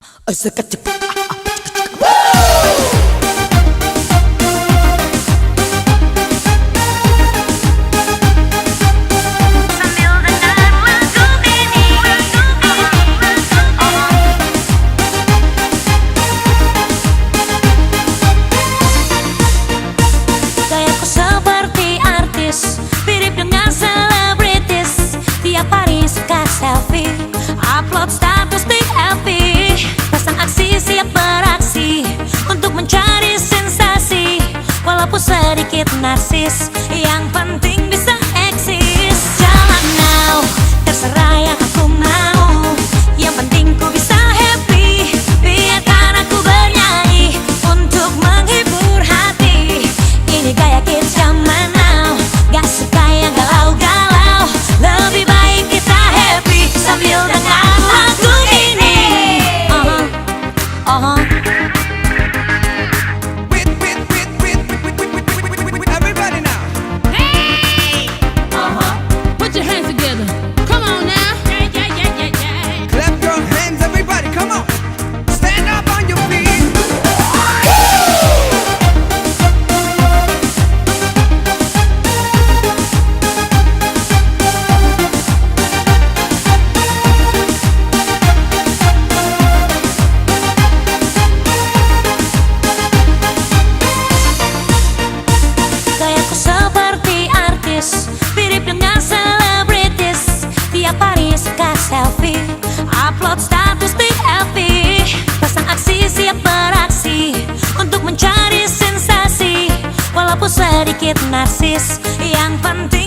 Gayaku seperti artis, mirip dengan selebritis. Tiap hari suka selfie, upload status di FB. Pasang aksi, siap beraksi untuk mencari sensasi. Walaupun sedikit narsis, yang penting bisa eksis. Jalan now, terserah yang aku mau. Yang penting ku bisa happy. Biarkan aku bernyanyi untuk menghibur hati. Ini gaya kids zaman now, gak suka yang galau-galau. Lebih baik kita happy sambil dengar lagu ini. Everybody now. Put your hands together. Come on now. Clap your hands, everybody. Come on. Stand up on your feet. Gayaku seperti artis, mirip dengan selebritis. Tiap hari suka selfie, upload status di FB. Pasang aksi, siap beraksi untuk mencari sensasi. Walaupun sedikit narsis, yang penting